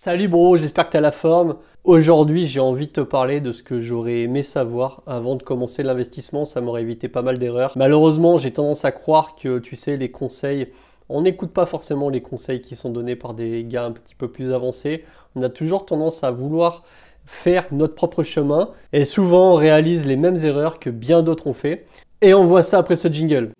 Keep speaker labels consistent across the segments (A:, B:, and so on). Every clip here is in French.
A: Salut bro, j'espère que tu as la forme. Aujourd'hui, j'ai envie de te parler de ce que j'aurais aimé savoir avant de commencer l'investissement. Ça m'aurait évité pas mal d'erreurs. Malheureusement, j'ai tendance à croire que, tu sais, les conseils, on n'écoute pas forcément les conseils qui sont donnés par des gars un petit peu plus avancés. On a toujours tendance à vouloir faire notre propre chemin et souvent on réalise les mêmes erreurs que bien d'autres ont fait. Et on voit ça après ce jingle.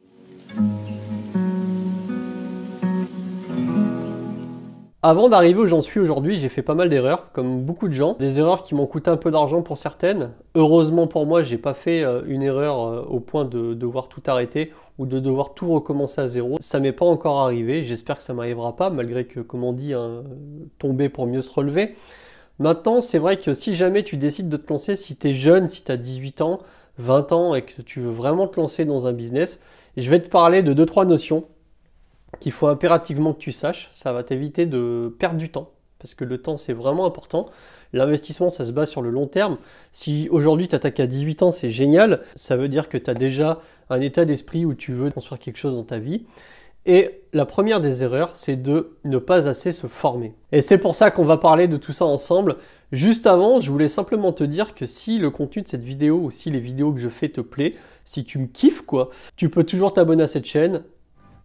A: Avant d'arriver où j'en suis aujourd'hui, j'ai fait pas mal d'erreurs, comme beaucoup de gens. Des erreurs qui m'ont coûté un peu d'argent pour certaines. Heureusement pour moi, j'ai pas fait une erreur au point de devoir tout arrêter ou de devoir tout recommencer à zéro. Ça m'est pas encore arrivé, j'espère que ça m'arrivera pas, malgré que, comme on dit, hein, tomber pour mieux se relever. Maintenant, c'est vrai que si jamais tu décides de te lancer, si tu es jeune, si tu as 18 ans, 20 ans et que tu veux vraiment te lancer dans un business, je vais te parler de 2-3 notions qu'il faut impérativement que tu saches. Ça va t'éviter de perdre du temps, parce que le temps c'est vraiment important. L'investissement ça se base sur le long terme. Si aujourd'hui tu attaques à 18 ans, c'est génial, ça veut dire que tu as déjà un état d'esprit où tu veux construire quelque chose dans ta vie. Et la première des erreurs, c'est de ne pas assez se former. Et c'est pour ça qu'on va parler de tout ça ensemble. Juste avant, je voulais simplement te dire que si le contenu de cette vidéo ou si les vidéos que je fais te plaît, si tu me kiffes quoi, tu peux toujours t'abonner à cette chaîne,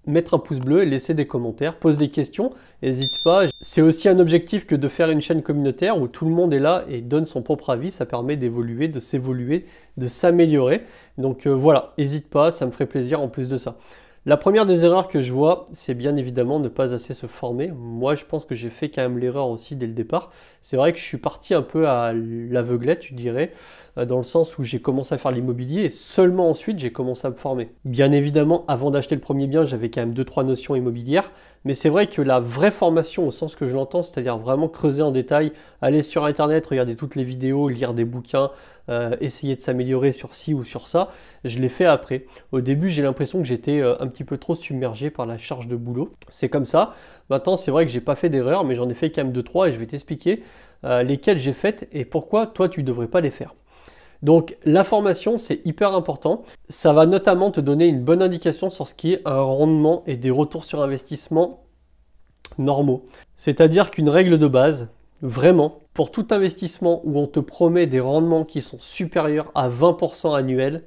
A: mettre un pouce bleu et laisser des commentaires, pose des questions, n'hésite pas. C'est aussi un objectif que de faire une chaîne communautaire où tout le monde est là et donne son propre avis, ça permet d'évoluer, de s'évoluer, de s'améliorer. Donc voilà, n'hésite pas, ça me ferait plaisir en plus de ça. La première des erreurs que je vois, c'est bien évidemment ne pas assez se former. Moi, je pense que j'ai fait quand même l'erreur aussi dès le départ. C'est vrai que je suis parti un peu à l'aveuglette, je dirais, dans le sens où j'ai commencé à faire l'immobilier et seulement ensuite j'ai commencé à me former. Bien évidemment, avant d'acheter le premier bien, j'avais quand même 2-3 notions immobilières, mais c'est vrai que la vraie formation au sens que je l'entends, c'est-à-dire vraiment creuser en détail, aller sur internet, regarder toutes les vidéos, lire des bouquins, essayer de s'améliorer sur ci ou sur ça, je l'ai fait après. Au début, j'ai l'impression que j'étais un petit peu trop submergé par la charge de boulot. C'est comme ça. Maintenant, c'est vrai que j'ai pas fait d'erreur, mais j'en ai fait quand même 2-3 et je vais t'expliquer lesquelles j'ai faites et pourquoi toi tu devrais pas les faire. Donc la formation, c'est hyper important. Ça va notamment te donner une bonne indication sur ce qui est un rendement et des retours sur investissement normaux. C'est-à-dire qu'une règle de base, vraiment, pour tout investissement où on te promet des rendements qui sont supérieurs à 20% annuels,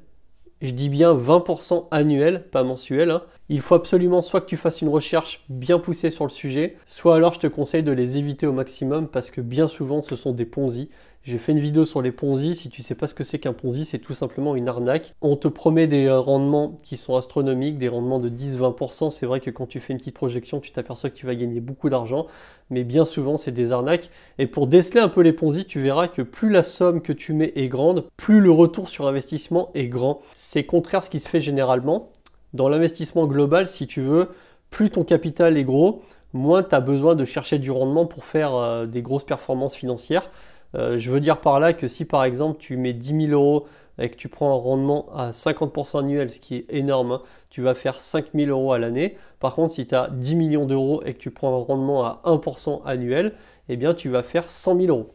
A: je dis bien 20% annuel, pas mensuel, hein. Il faut absolument soit que tu fasses une recherche bien poussée sur le sujet, soit alors je te conseille de les éviter au maximum parce que bien souvent ce sont des Ponzi. J'ai fait une vidéo sur les Ponzi. Si tu sais pas ce que c'est qu'un Ponzi, c'est tout simplement une arnaque. On te promet des rendements qui sont astronomiques, des rendements de 10-20%. C'est vrai que quand tu fais une petite projection, tu t'aperçois que tu vas gagner beaucoup d'argent, mais bien souvent c'est des arnaques. Et pour déceler un peu les Ponzi, tu verras que plus la somme que tu mets est grande, plus le retour sur investissement est grand. C'est contraire à ce qui se fait généralement. Dans l'investissement global, si tu veux, plus ton capital est gros, moins tu as besoin de chercher du rendement pour faire des grosses performances financières. Je veux dire par là que si par exemple tu mets 10 000 euros et que tu prends un rendement à 50% annuel, ce qui est énorme, hein, tu vas faire 5 000 euros à l'année. Par contre, si tu as 10 millions d'euros et que tu prends un rendement à 1% annuel, eh bien tu vas faire 100 000 euros.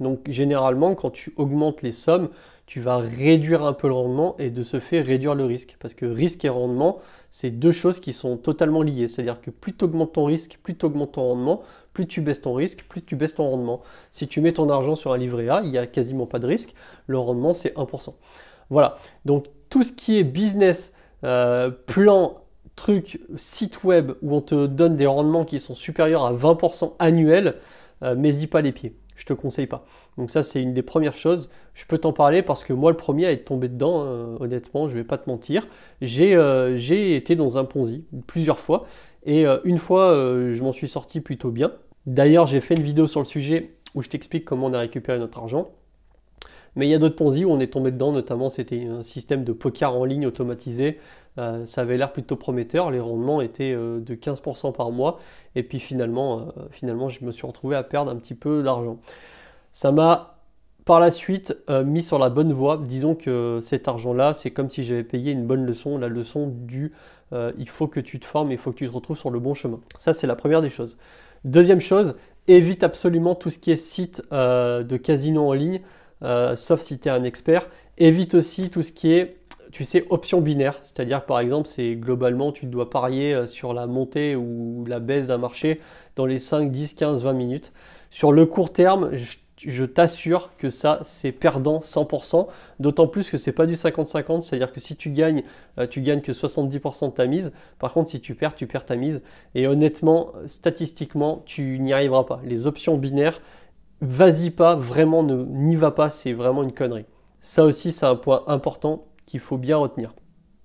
A: Donc généralement, quand tu augmentes les sommes, tu vas réduire un peu le rendement et de ce fait réduire le risque. Parce que risque et rendement, c'est deux choses qui sont totalement liées. C'est-à-dire que plus tu augmentes ton risque, plus tu augmentes ton rendement, plus tu baisses ton risque, plus tu baisses ton rendement. Si tu mets ton argent sur un livret A, il n'y a quasiment pas de risque. Le rendement, c'est 1%. Voilà. Donc tout ce qui est business, plan, truc, site web où on te donne des rendements qui sont supérieurs à 20% annuels, mets-y pas les pieds. Je te conseille pas. Donc ça, c'est une des premières choses. Je peux t'en parler parce que moi, le premier à être tombé dedans, honnêtement, je vais pas te mentir. J'ai été dans un Ponzi plusieurs fois et une fois, je m'en suis sorti plutôt bien. D'ailleurs, j'ai fait une vidéo sur le sujet où je t'explique comment on a récupéré notre argent. Mais il y a d'autres Ponzi où on est tombé dedans, notamment c'était un système de poker en ligne automatisé. Ça avait l'air plutôt prometteur, les rendements étaient de 15% par mois. Et puis finalement, je me suis retrouvé à perdre un petit peu d'argent. Ça m'a par la suite mis sur la bonne voie. Disons que cet argent-là, c'est comme si j'avais payé une bonne leçon, la leçon du il faut que tu te formes, il faut que tu te retrouves sur le bon chemin. Ça, c'est la première des choses. Deuxième chose, évite absolument tout ce qui est site de casino en ligne. Sauf si tu es un expert. Évite aussi tout ce qui est tu sais, option binaire, c'est-à-dire par exemple, c'est globalement, tu dois parier sur la montée ou la baisse d'un marché dans les 5, 10, 15, 20 minutes. Sur le court terme, je t'assure que ça, c'est perdant 100%, d'autant plus que c'est pas du 50-50, c'est-à-dire que si tu gagnes que 70% de ta mise. Par contre, si tu perds ta mise. Et honnêtement, statistiquement, tu n'y arriveras pas. Les options binaires, vas-y pas, vraiment, n'y va pas, c'est vraiment une connerie. Ça aussi, c'est un point important qu'il faut bien retenir.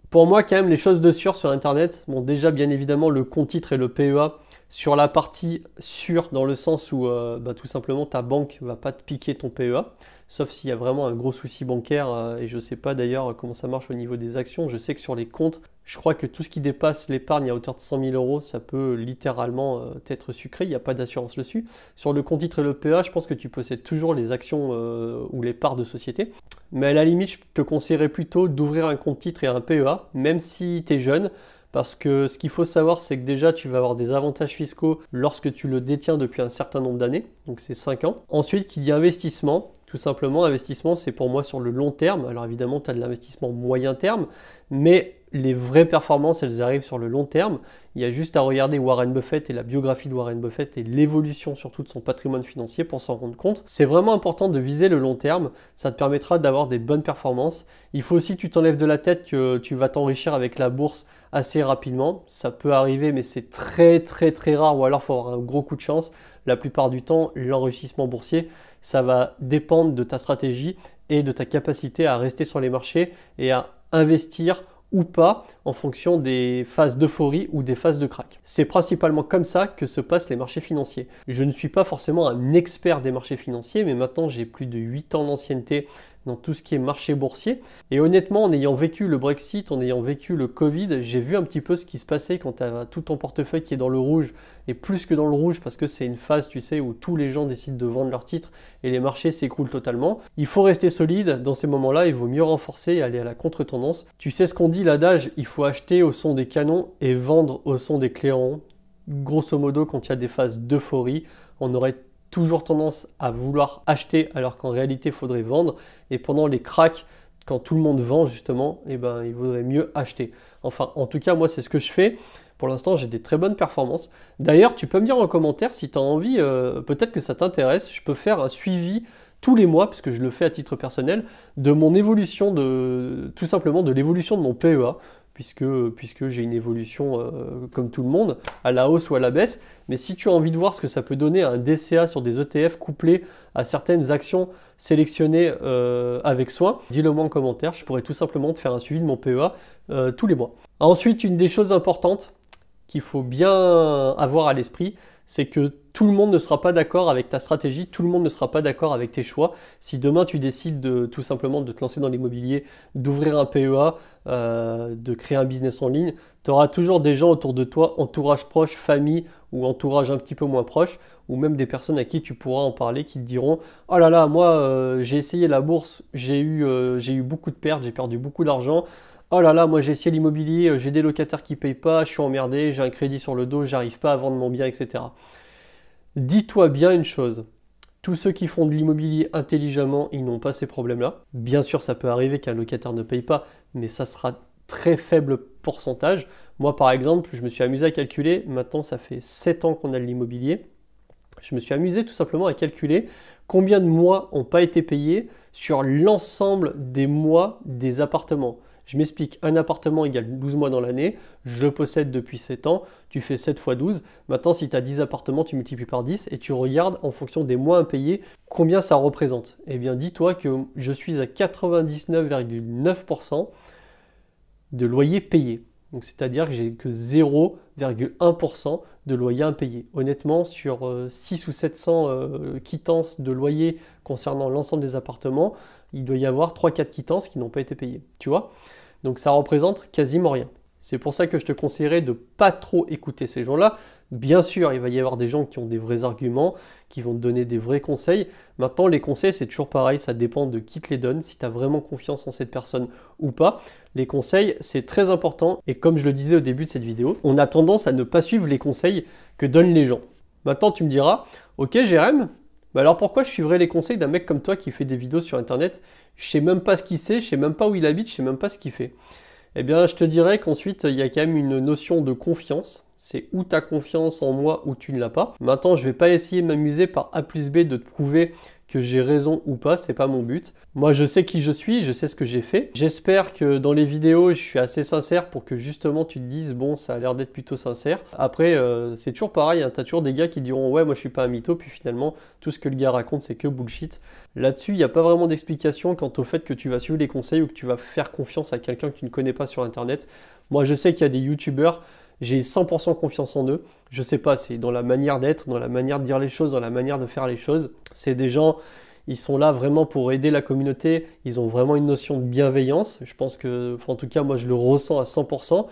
A: Pour moi, quand même, les choses de sûr sur Internet, bon, déjà, bien évidemment, le compte titre et le PEA, sur la partie sûre, dans le sens où tout simplement ta banque va pas te piquer ton PEA, sauf s'il y a vraiment un gros souci bancaire, et je ne sais pas d'ailleurs comment ça marche au niveau des actions. Je sais que sur les comptes, je crois que tout ce qui dépasse l'épargne à hauteur de 100 000 euros, ça peut littéralement être sucré, il n'y a pas d'assurance dessus. Sur le compte titre et le PEA, je pense que tu possèdes toujours les actions ou les parts de société. Mais à la limite, je te conseillerais plutôt d'ouvrir un compte titre et un PEA, même si tu es jeune. Parce que ce qu'il faut savoir, c'est que déjà, tu vas avoir des avantages fiscaux lorsque tu le détiens depuis un certain nombre d'années, donc c'est 5 ans. Ensuite, qu'il y a investissement, tout simplement, investissement, c'est pour moi sur le long terme. Alors évidemment, tu as de l'investissement moyen terme, mais les vraies performances, elles arrivent sur le long terme. Il y a juste à regarder Warren Buffett et la biographie de Warren Buffett et l'évolution surtout de son patrimoine financier pour s'en rendre compte. C'est vraiment important de viser le long terme, ça te permettra d'avoir des bonnes performances. Il faut aussi que tu t'enlèves de la tête que tu vas t'enrichir avec la bourse assez rapidement. Ça peut arriver, mais c'est très rare, ou alors il faut avoir un gros coup de chance. La plupart du temps, l'enrichissement boursier, ça va dépendre de ta stratégie et de ta capacité à rester sur les marchés et à investir ou pas en fonction des phases d'euphorie ou des phases de krach. C'est principalement comme ça que se passent les marchés financiers. Je ne suis pas forcément un expert des marchés financiers, mais maintenant j'ai plus de 8 ans d'ancienneté dans tout ce qui est marché boursier. Et honnêtement, en ayant vécu le Brexit, en ayant vécu le Covid, j'ai vu un petit peu ce qui se passait quand tu as tout ton portefeuille qui est dans le rouge, et plus que dans le rouge parce que c'est une phase, tu sais, où tous les gens décident de vendre leurs titres et les marchés s'écroulent totalement. Il faut rester solide dans ces moments-là, il vaut mieux renforcer et aller à la contre-tendance. Tu sais ce qu'on dit, l'adage, il faut acheter au son des canons et vendre au son des clairons. Grosso modo, quand il y a des phases d'euphorie, on aurait toujours tendance à vouloir acheter alors qu'en réalité il faudrait vendre, et pendant les cracks, quand tout le monde vend justement, il vaudrait mieux acheter. Enfin, en tout cas, moi c'est ce que je fais. Pour l'instant, j'ai des très bonnes performances. D'ailleurs, tu peux me dire en commentaire si tu as envie, peut-être que ça t'intéresse, je peux faire un suivi tous les mois, puisque je le fais à titre personnel, de mon évolution, tout simplement de l'évolution de mon PEA, puisque j'ai une évolution comme tout le monde, à la hausse ou à la baisse. Mais si tu as envie de voir ce que ça peut donner à un DCA sur des ETF couplés à certaines actions sélectionnées avec soin, dis-le moi en commentaire, je pourrais tout simplement te faire un suivi de mon PEA tous les mois. Ensuite, une des choses importantes qu'il faut bien avoir à l'esprit, c'est que tout le monde ne sera pas d'accord avec ta stratégie, tout le monde ne sera pas d'accord avec tes choix. Si demain tu décides tout simplement de te lancer dans l'immobilier, d'ouvrir un PEA, de créer un business en ligne, tu auras toujours des gens autour de toi, entourage proche, famille ou entourage un petit peu moins proche, ou même des personnes à qui tu pourras en parler qui te diront « Oh là là, moi j'ai essayé la bourse, j'ai eu beaucoup de pertes, j'ai perdu beaucoup d'argent. Oh là là, moi j'ai essayé l'immobilier, j'ai des locataires qui ne payent pas, je suis emmerdé, j'ai un crédit sur le dos, j'arrive pas à vendre mon bien, etc. » Dis-toi bien une chose, tous ceux qui font de l'immobilier intelligemment, ils n'ont pas ces problèmes-là. Bien sûr, ça peut arriver qu'un locataire ne paye pas, mais ça sera très faible pourcentage. Moi par exemple, je me suis amusé à calculer, maintenant ça fait 7 ans qu'on a de l'immobilier, je me suis amusé tout simplement à calculer combien de mois n'ont pas été payés sur l'ensemble des mois des appartements. Je m'explique, un appartement égale 12 mois dans l'année, je le possède depuis 7 ans, tu fais 7 fois 12. Maintenant, si tu as 10 appartements, tu multiplies par 10 et tu regardes en fonction des mois impayés combien ça représente. Eh bien, dis-toi que je suis à 99,9% de loyer payé. Donc, c'est-à-dire que j'ai que 0,1% de loyer impayé. Honnêtement, sur 6 ou 700 quittances de loyer concernant l'ensemble des appartements, il doit y avoir 3-4 quittances qui n'ont pas été payées. Tu vois ? Donc ça représente quasiment rien. C'est pour ça que je te conseillerais de ne pas trop écouter ces gens-là. Bien sûr, il va y avoir des gens qui ont des vrais arguments, qui vont te donner des vrais conseils. Maintenant, les conseils, c'est toujours pareil, ça dépend de qui te les donne, si tu as vraiment confiance en cette personne ou pas. Les conseils, c'est très important. Et comme je le disais au début de cette vidéo, on a tendance à ne pas suivre les conseils que donnent les gens. Maintenant, tu me diras, ok Jérém, Bah alors pourquoi je suivrais les conseils d'un mec comme toi qui fait des vidéos sur internet? Je sais même pas ce qu'il sait, je sais même pas où il habite, je sais même pas ce qu'il fait. Eh bien, je te dirais qu'ensuite, il y a quand même une notion de confiance. C'est où tu as confiance en moi ou tu ne l'as pas. Maintenant, je vais pas essayer de m'amuser par A plus B de te prouver que j'ai raison ou pas, c'est pas mon but. Moi, je sais qui je suis, je sais ce que j'ai fait. J'espère que dans les vidéos, je suis assez sincère pour que justement tu te dises, bon, ça a l'air d'être plutôt sincère. Après, c'est toujours pareil, hein, t'as toujours des gars qui diront, ouais, moi je suis pas un mytho, puis finalement, tout ce que le gars raconte, c'est que bullshit. Là-dessus, il n'y a pas vraiment d'explication quant au fait que tu vas suivre les conseils ou que tu vas faire confiance à quelqu'un que tu ne connais pas sur Internet. Moi, je sais qu'il y a des youtubeurs, j'ai 100% confiance en eux. Je sais pas, c'est dans la manière d'être, dans la manière de dire les choses, dans la manière de faire les choses. C'est des gens, ils sont là vraiment pour aider la communauté. Ils ont vraiment une notion de bienveillance. Je pense que, enfin, en tout cas, moi, je le ressens à 100%.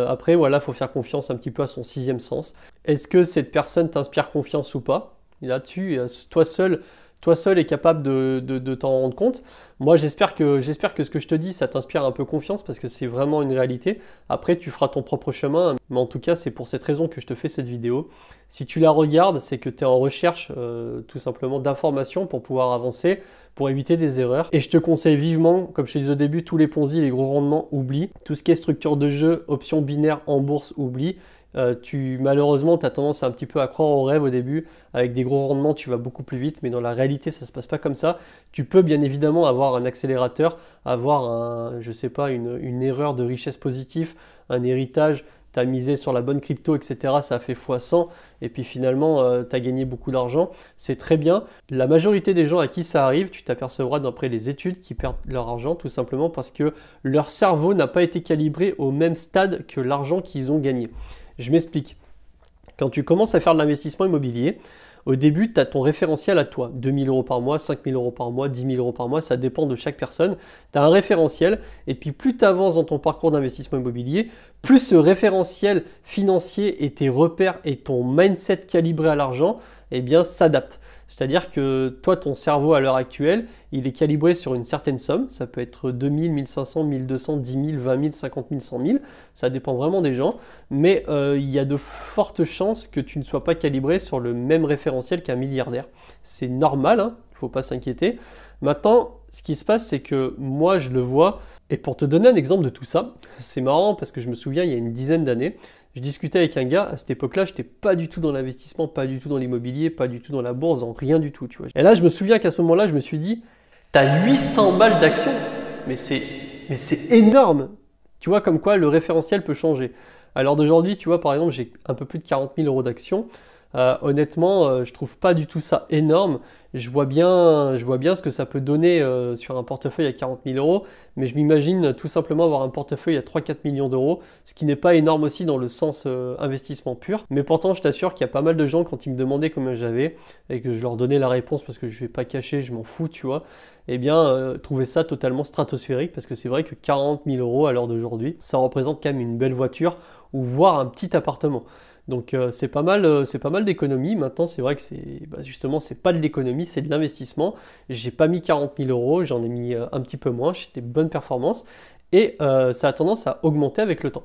A: Après, voilà, faut faire confiance un petit peu à son sixième sens. Est-ce que cette personne t'inspire confiance ou pas? Là-dessus, toi seul est capable de t'en rendre compte. Moi, j'espère que ce que je te dis, ça t'inspire un peu confiance parce que c'est vraiment une réalité. Après, tu feras ton propre chemin. Mais en tout cas, c'est pour cette raison que je te fais cette vidéo. Si tu la regardes, c'est que tu es en recherche tout simplement d'informations pour pouvoir avancer, pour éviter des erreurs. Et je te conseille vivement, comme je te disais au début, tous les Ponzi, les gros rendements, oublie. Tout ce qui est structure de jeu, options binaires en bourse, oublie. Malheureusement, tu as tendance un petit peu à croire au rêve au début. Avec des gros rendements, tu vas beaucoup plus vite, mais dans la réalité, ça ne se passe pas comme ça. Tu peux bien évidemment avoir un accélérateur, avoir je sais pas, une erreur de richesse positive, un héritage. Tu as misé sur la bonne crypto, etc. Ça a fait x100 et puis finalement, tu as gagné beaucoup d'argent. C'est très bien. La majorité des gens à qui ça arrive, tu t'apercevras d'après les études qui perdent leur argent tout simplement parce que leur cerveau n'a pas été calibré au même stade que l'argent qu'ils ont gagné. Je m'explique. Quand tu commences à faire de l'investissement immobilier, au début, tu as ton référentiel à toi. 2 000 euros par mois, 5 000 euros par mois, 10 000 euros par mois, ça dépend de chaque personne. Tu as un référentiel et puis plus tu avances dans ton parcours d'investissement immobilier, plus ce référentiel financier et tes repères et ton mindset calibré à l'argent, eh bien, s'adaptent. C'est-à-dire que toi, ton cerveau à l'heure actuelle, il est calibré sur une certaine somme. Ça peut être 2 000, 1 500, 1 200, 10 000, 20 000, 50 000, 100 000. Ça dépend vraiment des gens. Mais il y a de fortes chances que tu ne sois pas calibré sur le même référentiel qu'un milliardaire. C'est normal, hein, il ne faut pas s'inquiéter. Maintenant, ce qui se passe, c'est que moi, je le vois. Et pour te donner un exemple de tout ça, c'est marrant parce que je me souviens, il y a une dizaine d'années, je discutais avec un gars, à cette époque-là, je n'étais pas du tout dans l'investissement, pas du tout dans l'immobilier, pas du tout dans la bourse, dans rien du tout, tu vois. Et là, je me souviens qu'à ce moment-là, je me suis dit, t'as 800 balles d'actions, mais c'est énorme. Tu vois, comme quoi le référentiel peut changer. À l'heure d'aujourd'hui, tu vois, par exemple, j'ai un peu plus de 40 000 euros d'actions. Honnêtement, je trouve pas du tout ça énorme. Je vois bien ce que ça peut donner sur un portefeuille à 40 000 euros, mais je m'imagine tout simplement avoir un portefeuille à 3-4 millions d'euros, ce qui n'est pas énorme aussi dans le sens investissement pur. Mais pourtant, je t'assure qu'il y a pas mal de gens, quand ils me demandaient combien j'avais, et que je leur donnais la réponse parce que je vais pas cacher, je m'en fous, tu vois, eh bien, trouver ça totalement stratosphérique, parce que c'est vrai que 40 000 euros à l'heure d'aujourd'hui, ça représente quand même une belle voiture, ou voire un petit appartement. Donc c'est pas mal d'économie. Maintenant, c'est vrai que justement, c'est pas de l'économie, c'est de l'investissement. J'ai pas mis 40 000 euros, j'en ai mis un petit peu moins, j'ai des bonnes performances et ça a tendance à augmenter avec le temps.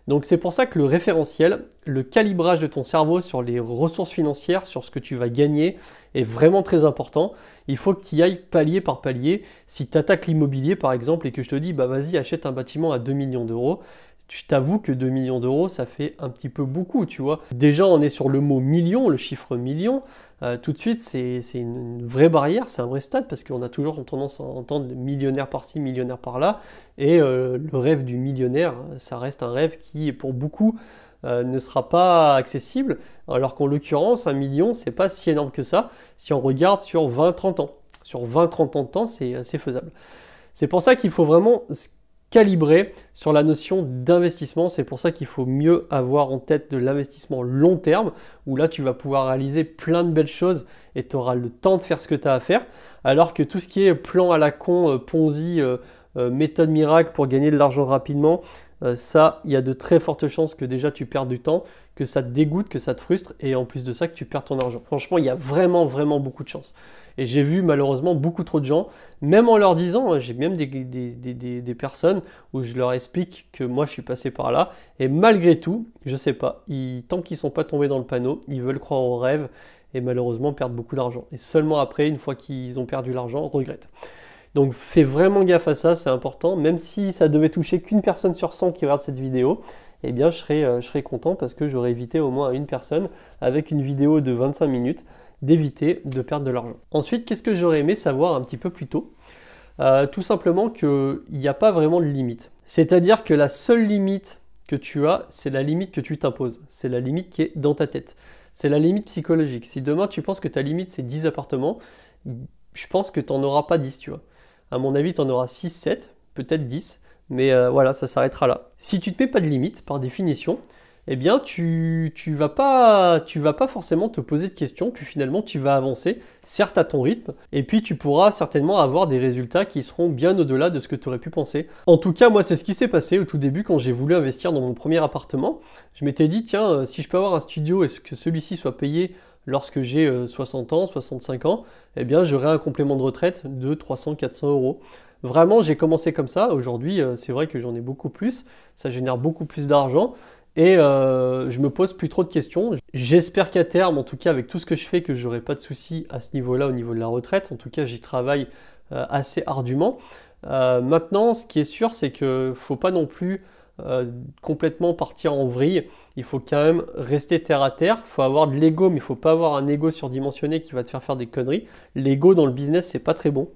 A: Donc c'est pour ça que le référentiel, le calibrage de ton cerveau sur les ressources financières, sur ce que tu vas gagner est vraiment très important. Il faut que tu y ailles palier par palier. Si tu attaques l'immobilier par exemple et que je te dis bah vas-y achète un bâtiment à 2 millions d'euros, je t'avoue que 2 millions d'euros, ça fait un petit peu beaucoup, tu vois. Déjà, on est sur le mot million, le chiffre million. Tout de suite, c'est une vraie barrière, c'est un vrai stade, parce qu'on a toujours tendance à entendre millionnaire par-ci, millionnaire par-là. Et le rêve du millionnaire, ça reste un rêve qui, pour beaucoup, ne sera pas accessible. Alors qu'en l'occurrence, 1 million, c'est pas si énorme que ça, si on regarde sur 20-30 ans. Sur 20-30 ans de temps, c'est faisable. C'est pour ça qu'il faut vraiment calibrer sur la notion d'investissement. C'est pour ça qu'il faut mieux avoir en tête de l'investissement long terme, où là tu vas pouvoir réaliser plein de belles choses et tu auras le temps de faire ce que tu as à faire, alors que tout ce qui est plan à la con, Ponzi, méthode miracle pour gagner de l'argent rapidement, ça, il y a de très fortes chances que déjà tu perds du temps, que ça te dégoûte, que ça te frustre et en plus de ça que tu perds ton argent. Franchement, il y a vraiment beaucoup de chance. Et j'ai vu malheureusement beaucoup trop de gens, même en leur disant, j'ai même des personnes où je leur explique que moi je suis passé par là et malgré tout, je sais pas, tant qu'ils sont pas tombés dans le panneau, ils veulent croire au rêve et malheureusement perdent beaucoup d'argent. Et seulement après, une fois qu'ils ont perdu l'argent, regrettent. Donc fais vraiment gaffe à ça, c'est important. Même si ça devait toucher qu'une personne sur 100 qui regarde cette vidéo, eh bien je serais content parce que j'aurais évité au moins à une personne, avec une vidéo de 25 minutes, d'éviter de perdre de l'argent. Ensuite, qu'est-ce que j'aurais aimé savoir un petit peu plus tôt? Tout simplement qu'il n'y a pas vraiment de limite. C'est-à-dire que la seule limite que tu as, c'est la limite que tu t'imposes. C'est la limite qui est dans ta tête. C'est la limite psychologique. Si demain tu penses que ta limite c'est 10 appartements, je pense que tu n'en auras pas 10, tu vois. À mon avis, tu en auras 6, 7, peut-être 10, mais voilà, ça s'arrêtera là. Si tu ne te mets pas de limite, par définition, eh bien, tu vas pas forcément te poser de questions, puis finalement, tu vas avancer, certes à ton rythme, et puis tu pourras certainement avoir des résultats qui seront bien au-delà de ce que tu aurais pu penser. En tout cas, moi, c'est ce qui s'est passé au tout début quand j'ai voulu investir dans mon premier appartement. Je m'étais dit, tiens, si je peux avoir un studio et que celui-ci soit payé lorsque j'ai 60 ans, 65 ans, eh bien j'aurai un complément de retraite de 300-400 euros. Vraiment, j'ai commencé comme ça. Aujourd'hui, c'est vrai que j'en ai beaucoup plus. Ça génère beaucoup plus d'argent. Et je me pose plus trop de questions. J'espère qu'à terme, en tout cas avec tout ce que je fais, que j'aurai pas de soucis à ce niveau-là, au niveau de la retraite. En tout cas, j'y travaille assez ardument. Maintenant, ce qui est sûr, c'est qu'il ne faut pas non plus complètement partir en vrille. Il faut quand même rester terre à terre. Il faut avoir de l'ego, mais il ne faut pas avoir un ego surdimensionné qui va te faire des conneries. L'ego dans le business, c'est pas très bon.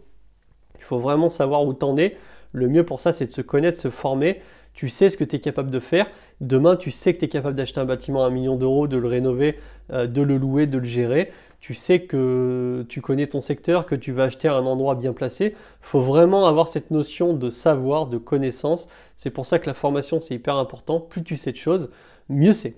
A: Il faut vraiment savoir où t'en es. Le mieux pour ça, c'est de se connaître, de se former. Tu sais ce que tu es capable de faire. Demain, tu sais que tu es capable d'acheter un bâtiment à 1 million d'euros, de le rénover, de le louer, de le gérer. Tu sais que tu connais ton secteur, que tu vas acheter à un endroit bien placé. Il faut vraiment avoir cette notion de savoir, de connaissance. C'est pour ça que la formation, c'est hyper important. Plus tu sais de choses, mieux c'est.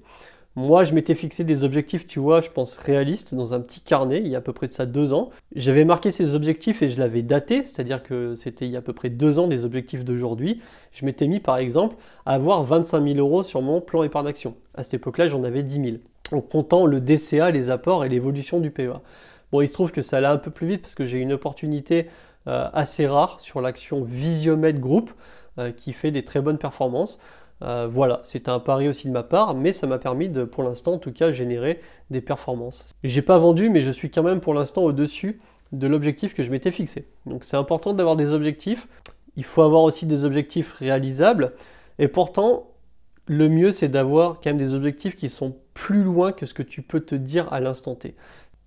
A: Moi, je m'étais fixé des objectifs, tu vois, je pense réalistes, dans un petit carnet, il y a à peu près de ça 2 ans. J'avais marqué ces objectifs et je l'avais daté, c'est-à-dire que c'était il y a à peu près 2 ans des objectifs d'aujourd'hui. Je m'étais mis, par exemple, à avoir 25 000 euros sur mon plan épargne action. À cette époque-là, j'en avais 10 000, en comptant le DCA, les apports et l'évolution du PEA. Bon, il se trouve que ça allait un peu plus vite parce que j'ai une opportunité assez rare sur l'action Visiomed Group qui fait des très bonnes performances. Voilà, c'était un pari aussi de ma part, mais ça m'a permis de, pour l'instant en tout cas, générer des performances. J'ai pas vendu, mais je suis quand même pour l'instant au-dessus de l'objectif que je m'étais fixé. Donc c'est important d'avoir des objectifs. Il faut avoir aussi des objectifs réalisables. Et pourtant, le mieux c'est d'avoir quand même des objectifs qui sont plus loin que ce que tu peux te dire à l'instant T.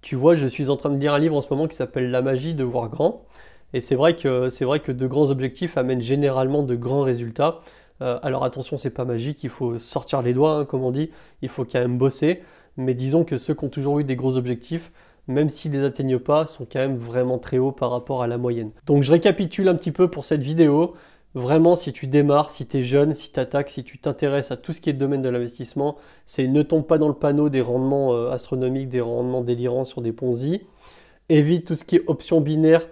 A: Tu vois, je suis en train de lire un livre en ce moment qui s'appelle La magie de voir grand. Et c'est vrai que de grands objectifs amènent généralement de grands résultats. Alors attention, c'est pas magique, il faut sortir les doigts, hein, comme on dit, il faut quand même bosser, mais disons que ceux qui ont toujours eu des gros objectifs, même s'ils ne les atteignent pas, sont quand même vraiment très hauts par rapport à la moyenne. Donc je récapitule un petit peu pour cette vidéo. Vraiment, si tu démarres, si tu es jeune, si tu attaques, si tu t'intéresses à tout ce qui est le domaine de l'investissement, c'est ne tombe pas dans le panneau des rendements astronomiques, des rendements délirants sur des Ponzi. Évite tout ce qui est options binaires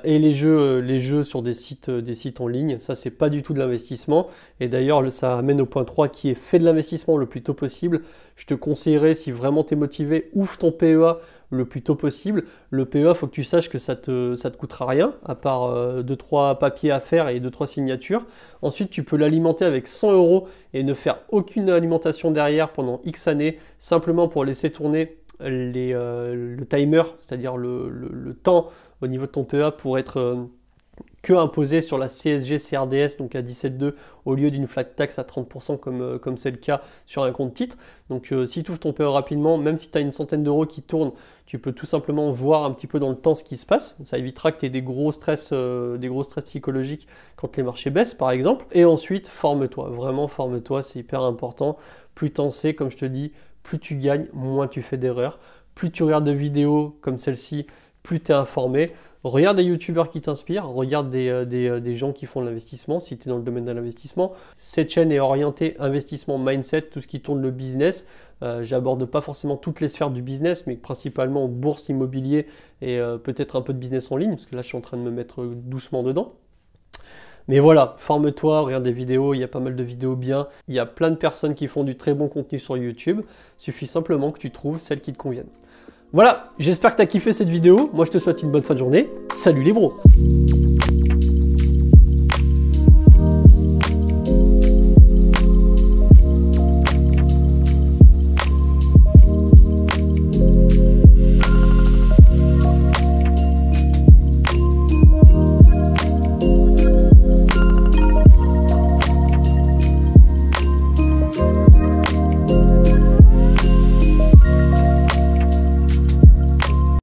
A: et les jeux sur des sites en ligne. Ça, c'est pas du tout de l'investissement. Et d'ailleurs, ça amène au point 3 qui est fait de l'investissement le plus tôt possible. Je te conseillerais, si vraiment tu es motivé, ouvre ton PEA le plus tôt possible. Le PEA, il faut que tu saches que ça te coûtera rien, à part 2-3 papiers à faire et 2-3 signatures. Ensuite, tu peux l'alimenter avec 100 € et ne faire aucune alimentation derrière pendant X années, simplement pour laisser tourner le timer, c'est-à-dire le temps au niveau de ton PEA pour être que imposé sur la CSG CRDS, donc à 17,2 au lieu d'une flat tax à 30% comme c'est le cas sur un compte titre. Donc si tu ouvres ton PEA rapidement, même si tu as une centaine d'euros qui tournent, tu peux tout simplement voir un petit peu dans le temps ce qui se passe. Ça évitera que tu aies des gros stress psychologiques quand les marchés baissent par exemple. Et ensuite, forme-toi, vraiment forme-toi, c'est hyper important. Plus t'en sais, comme je te dis, plus tu gagnes, moins tu fais d'erreurs. Plus tu regardes de vidéos comme celle-ci, plus tu es informé. Regarde des youtubeurs qui t'inspirent, regarde des gens qui font de l'investissement, si tu es dans le domaine de l'investissement. Cette chaîne est orientée investissement, mindset, tout ce qui tourne le business. J'aborde pas forcément toutes les sphères du business, mais principalement bourse, immobilier et peut-être un peu de business en ligne, parce que là je suis en train de me mettre doucement dedans. Mais voilà, forme-toi, regarde des vidéos, il y a pas mal de vidéos bien. Il y a plein de personnes qui font du très bon contenu sur YouTube. Il suffit simplement que tu trouves celles qui te conviennent. Voilà, j'espère que tu as kiffé cette vidéo. Moi, je te souhaite une bonne fin de journée. Salut les bros!